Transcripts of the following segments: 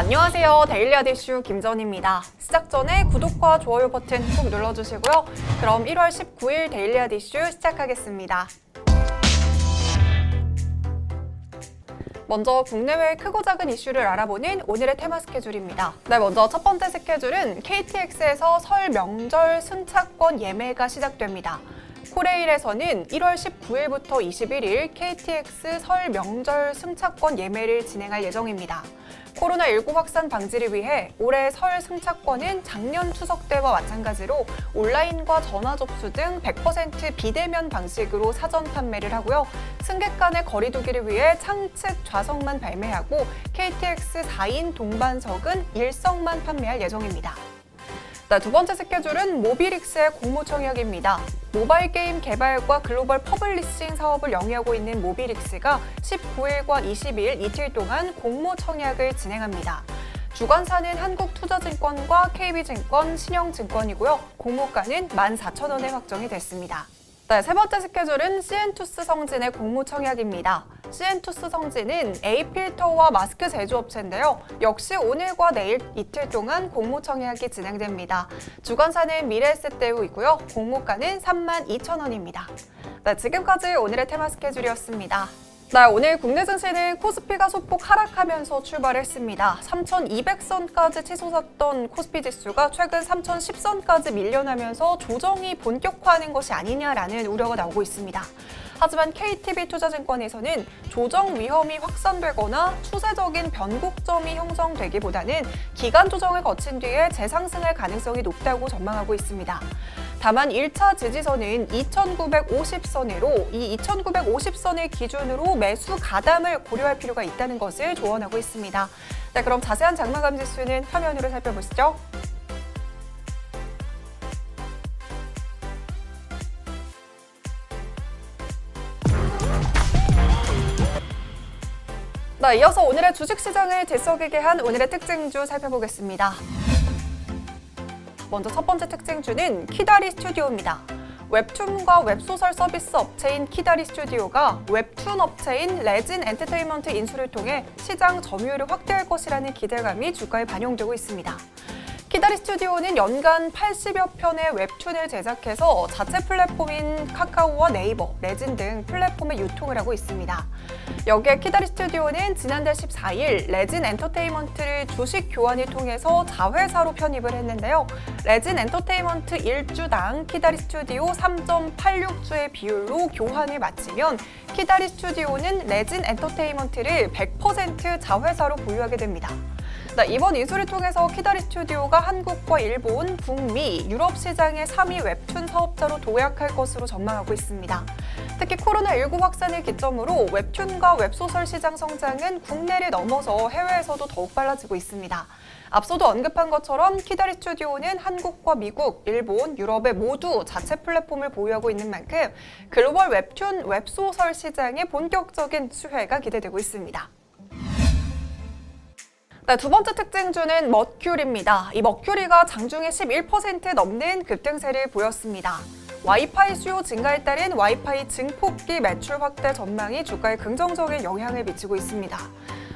안녕하세요. 데일리아드 이슈 김전희입니다. 시작 전에 구독과 좋아요 버튼 꼭 눌러주시고요. 그럼 1월 19일 데일리아드 이슈 시작하겠습니다. 먼저 국내외 크고 작은 이슈를 알아보는 오늘의 테마 스케줄입니다. 먼저 첫 번째 스케줄은 KTX에서 설 명절 승차권 예매가 시작됩니다. 코레일에서는 1월 19일부터 21일 KTX 설 명절 승차권 예매를 진행할 예정입니다. 코로나19 확산 방지를 위해 올해 설 승차권은 작년 추석 때와 마찬가지로 온라인과 전화 접수 등 100% 비대면 방식으로 사전 판매를 하고요. 승객 간의 거리 두기를 위해 창측 좌석만 발매하고 KTX 4인 동반석은 1석만 판매할 예정입니다. 두 번째 스케줄은 모비릭스의 공모청약입니다. 모바일 게임 개발과 글로벌 퍼블리싱 사업을 영위하고 있는 모비릭스가 19일과 20일 이틀 동안 공모청약을 진행합니다. 주관사는 한국투자증권과 KB증권, 신영증권이고요. 공모가는 14,000원에 확정이 됐습니다. 세 번째 스케줄은 CN투스 성진의 공모청약입니다. CN투스 성진은 A필터와 마스크 제조업체인데요. 역시 오늘과 내일 이틀 동안 공모청약이 진행됩니다. 주관사는 미래에셋대우이고요. 공모가는 32,000원입니다. 지금까지 오늘의 테마 스케줄이었습니다. 오늘 국내 증시는 코스피가 소폭 하락하면서 출발했습니다. 3,200선까지 치솟았던 코스피 지수가 최근 3,010선까지 밀려나면서 조정이 본격화하는 것이 아니냐라는 우려가 나오고 있습니다. 하지만 KTB투자증권에서는 조정 위험이 확산되거나 추세적인 변곡점이 형성되기보다는 기간 조정을 거친 뒤에 재상승할 가능성이 높다고 전망하고 있습니다. 다만 1차 지지선은 2,950선으로 이 2,950선을 기준으로 매수 가담을 고려할 필요가 있다는 것을 조언하고 있습니다. 그럼 자세한 장마감 지수는 화면으로 살펴보시죠. 이어서 오늘의 주식시장을 들썩이게 한 오늘의 특징주 살펴보겠습니다. 먼저 첫 번째 특징주는 키다리 스튜디오입니다. 웹툰과 웹소설 서비스 업체인 키다리 스튜디오가 웹툰 업체인 레진 엔터테인먼트 인수를 통해 시장 점유율을 확대할 것이라는 기대감이 주가에 반영되고 있습니다. 키다리 스튜디오는 연간 80여 편의 웹툰을 제작해서 자체 플랫폼인 카카오와 네이버, 레진 등 플랫폼에 유통을 하고 있습니다. 여기에 키다리 스튜디오는 지난달 14일 레진 엔터테인먼트를 주식 교환을 통해서 자회사로 편입을 했는데요. 레진 엔터테인먼트 1주당 키다리 스튜디오 3.86주의 비율로 교환을 마치면 키다리 스튜디오는 레진 엔터테인먼트를 100% 자회사로 보유하게 됩니다. 이번 인수를 통해서 키다리 스튜디오가 한국과 일본, 북미, 유럽 시장의 3위 웹툰 사업자로 도약할 것으로 전망하고 있습니다. 특히 코로나19 확산을 기점으로 웹툰과 웹소설 시장 성장은 국내를 넘어서 해외에서도 더욱 빨라지고 있습니다. 앞서도 언급한 것처럼 키다리 스튜디오는 한국과 미국, 일본, 유럽에 모두 자체 플랫폼을 보유하고 있는 만큼 글로벌 웹툰, 웹소설 시장의 본격적인 수혜가 기대되고 있습니다. 두 번째 특징주는 머큐리입니다. 이 머큐리가 장중에 11% 넘는 급등세를 보였습니다. 와이파이 수요 증가에 따른 와이파이 증폭기 매출 확대 전망이 주가에 긍정적인 영향을 미치고 있습니다.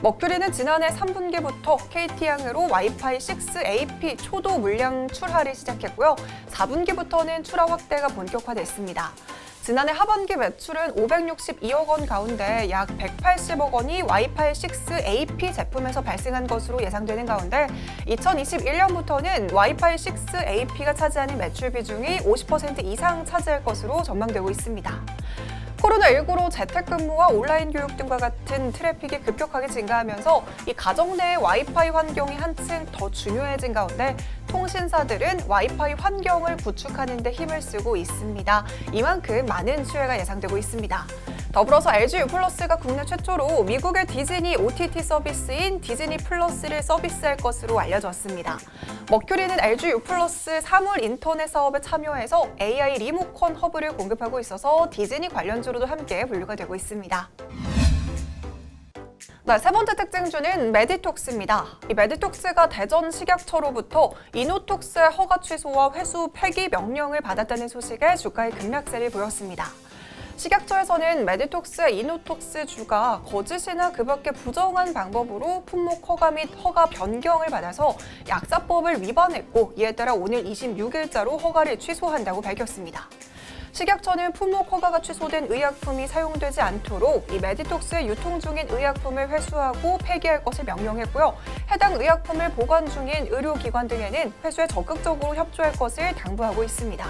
머큐리는 지난해 3분기부터 KT향으로 와이파이 6 AP 초도 물량 출하를 시작했고요. 4분기부터는 출하 확대가 본격화됐습니다. 지난해 하반기 매출은 562억 원 가운데 약 180억 원이 와이파이 6 AP 제품에서 발생한 것으로 예상되는 가운데 2021년부터는 와이파이 6 AP가 차지하는 매출 비중이 50% 이상 차지할 것으로 전망되고 있습니다. 코로나19로 재택근무와 온라인 교육 등과 같은 트래픽이 급격하게 증가하면서 이 가정 내의 와이파이 환경이 한층 더 중요해진 가운데 통신사들은 와이파이 환경을 구축하는 데 힘을 쓰고 있습니다. 이만큼 많은 수혜가 예상되고 있습니다. 더불어서 LG U+가 국내 최초로 미국의 디즈니 OTT 서비스인 디즈니 플러스를 서비스할 것으로 알려졌습니다. 머큐리는 LG U+ 사물 인터넷 사업에 참여해서 AI 리모컨 허브를 공급하고 있어서 디즈니 관련주로도 함께 분류가 되고 있습니다. 세 번째 특징주는 메디톡스입니다. 이 메디톡스가 대전 식약처로부터 이노톡스의 허가 취소와 회수 폐기 명령을 받았다는 소식에 주가의 급락세를 보였습니다. 식약처에서는 메디톡스의 이노톡스주가 거짓이나 그 밖의 부정한 방법으로 품목 허가 및 허가 변경을 받아서 약사법을 위반했고, 이에 따라 오늘 26일자로 허가를 취소한다고 밝혔습니다. 식약처는 품목 허가가 취소된 의약품이 사용되지 않도록 이 메디톡스의 유통 중인 의약품을 회수하고 폐기할 것을 명령했고요. 해당 의약품을 보관 중인 의료기관 등에는 회수에 적극적으로 협조할 것을 당부하고 있습니다.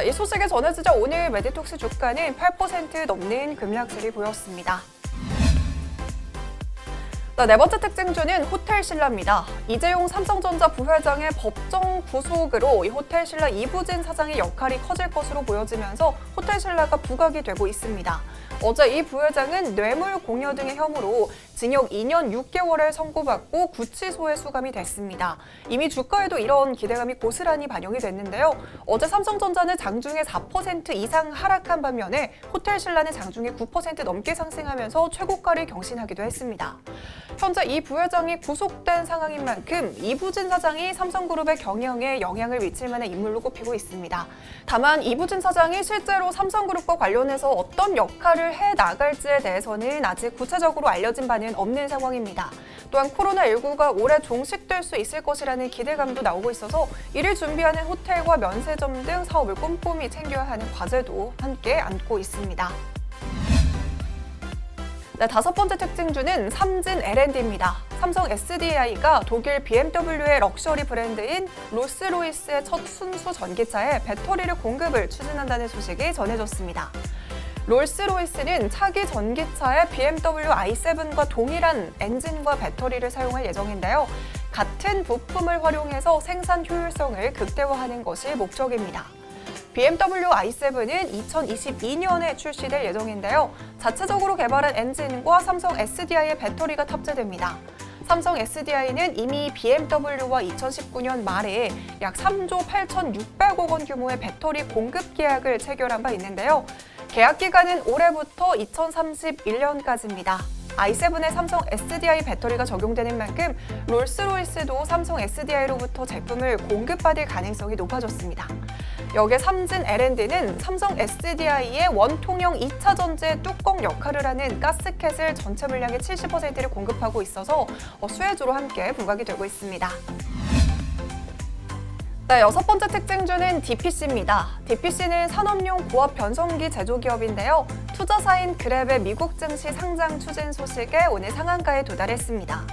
이 소식이 전해지자 오늘 메디톡스 주가는 8% 넘는 급락세를 보였습니다. 네 번째 특징주는 호텔신라입니다. 이재용 삼성전자 부회장의 법정 구속으로 이 호텔신라 이부진 사장의 역할이 커질 것으로 보여지면서 호텔신라가 부각이 되고 있습니다. 어제 이 부회장은 뇌물 공여 등의 혐의로 징역 2년 6개월을 선고받고 구치소에 수감이 됐습니다. 이미 주가에도 이런 기대감이 고스란히 반영이 됐는데요. 어제 삼성전자는 장중에 4% 이상 하락한 반면에 호텔신라는 장중에 9% 넘게 상승하면서 최고가를 경신하기도 했습니다. 현재 이 부회장이 구속된 상황인 만큼 이부진 사장이 삼성그룹의 경영에 영향을 미칠 만한 인물로 꼽히고 있습니다. 다만 이부진 사장이 실제로 삼성그룹과 관련해서 어떤 역할을 해나갈지에 대해서는 아직 구체적으로 알려진 바는 없는 상황입니다. 또한 코로나19가 올해 종식될 수 있을 것이라는 기대감도 나오고 있어서 이를 준비하는 호텔과 면세점 등 사업을 꼼꼼히 챙겨야 하는 과제도 함께 안고 있습니다. 다섯 번째 특징주는 삼진 L&D입니다. 삼성 SDI가 독일 BMW의 럭셔리 브랜드인 롤스로이스의 첫 순수 전기차에 배터리를 공급을 추진한다는 소식이 전해졌습니다. 롤스로이스는 차기 전기차에 BMW i7과 동일한 엔진과 배터리를 사용할 예정인데요. 같은 부품을 활용해서 생산 효율성을 극대화하는 것이 목적입니다. BMW i7은 2022년에 출시될 예정인데요. 자체적으로 개발한 엔진과 삼성 SDI의 배터리가 탑재됩니다. 삼성 SDI는 이미 BMW와 2019년 말에 약 3조 8,600억 원 규모의 배터리 공급 계약을 체결한 바 있는데요. 계약 기간은 올해부터 2031년까지입니다. i7에 삼성 SDI 배터리가 적용되는 만큼 롤스로이스도 삼성 SDI로부터 제품을 공급받을 가능성이 높아졌습니다. 여기에 삼진 L&D는 삼성 SDI의 원통형 2차 전지의 뚜껑 역할을 하는 가스켓을 전체 물량의 70%를 공급하고 있어서 수혜주로 함께 부각이 되고 있습니다. 여섯 번째 특징주는 DPC입니다. DPC는 산업용 고압 변성기 제조기업인데요. 투자사인 그랩의 미국 증시 상장 추진 소식에 오늘 상한가에 도달했습니다.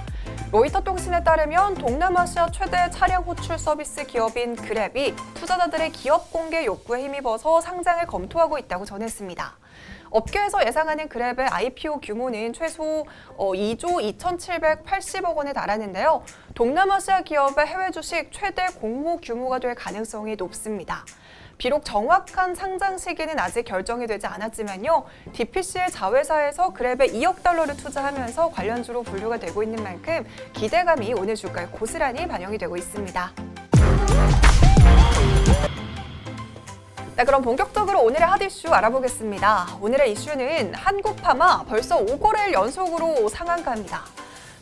로이터 통신에 따르면 동남아시아 최대 차량 호출 서비스 기업인 그랩이 투자자들의 기업 공개 요구에 힘입어서 상장을 검토하고 있다고 전했습니다. 업계에서 예상하는 그랩의 IPO 규모는 최소 2조 2,780억 원에 달하는데요. 동남아시아 기업의 해외 주식 최대 공모 규모가 될 가능성이 높습니다. 비록 정확한 상장 시기는 아직 결정이 되지 않았지만요. DPC의 자회사에서 그랩에 2억 달러를 투자하면서 관련주로 분류가 되고 있는 만큼 기대감이 오늘 주가에 고스란히 반영이 되고 있습니다. 그럼 본격적으로 오늘의 핫 이슈 알아보겠습니다. 오늘의 이슈는 한국파마 벌써 5거래일 연속으로 상한가입니다.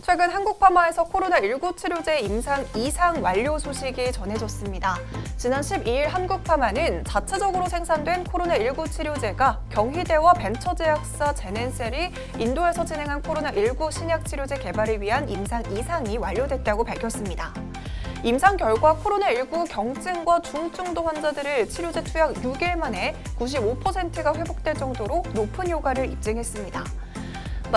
최근 한국파마에서 코로나19 치료제 임상 이상 완료 소식이 전해졌습니다. 지난 12일 한국파마는 자체적으로 생산된 코로나19 치료제가 경희대와 벤처제약사 제넨셀이 인도에서 진행한 코로나19 신약 치료제 개발을 위한 임상 이상이 완료됐다고 밝혔습니다. 임상 결과 코로나19 경증과 중증도 환자들을 치료제 투약 6일 만에 95%가 회복될 정도로 높은 효과를 입증했습니다.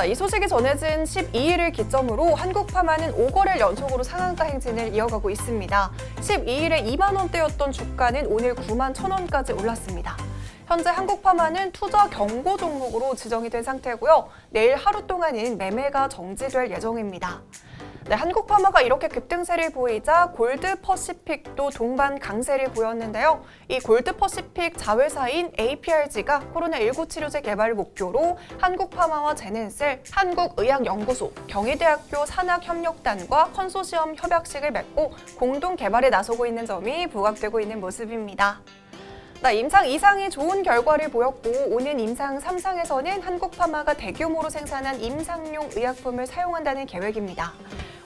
이 소식이 전해진 12일을 기점으로 한국파마는 5거래일 연속으로 상한가 행진을 이어가고 있습니다. 12일에 2만 원대였던 주가는 오늘 9만 1,000원까지 올랐습니다. 현재 한국파마는 투자 경고 종목으로 지정이 된 상태고요. 내일 하루 동안은 매매가 정지될 예정입니다. 한국파마가 이렇게 급등세를 보이자 골드퍼시픽도 동반 강세를 보였는데요. 이 골드퍼시픽 자회사인 APRG가 코로나19 치료제 개발을 목표로 한국파마와 제넨셀, 한국의학연구소, 경희대학교 산학협력단과 컨소시엄 협약식을 맺고 공동 개발에 나서고 있는 점이 부각되고 있는 모습입니다. 임상 2상이 좋은 결과를 보였고 오는 임상 3상에서는 한국파마가 대규모로 생산한 임상용 의약품을 사용한다는 계획입니다.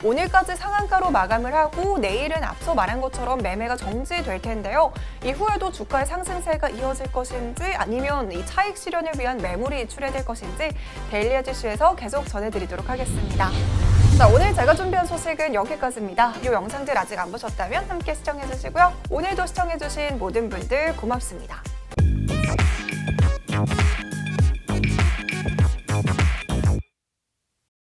오늘까지 상한가로 마감을 하고 내일은 앞서 말한 것처럼 매매가 정지될 텐데요. 이후에도 주가의 상승세가 이어질 것인지 아니면 이 차익 실현을 위한 매물이 출회될 것인지 데일리 에디슈에서 계속 전해드리도록 하겠습니다. 자, 오늘 제가 준비한 소식은 여기까지입니다. 이 영상들 아직 안 보셨다면 함께 시청해주시고요. 오늘도 시청해주신 모든 분들 고맙습니다.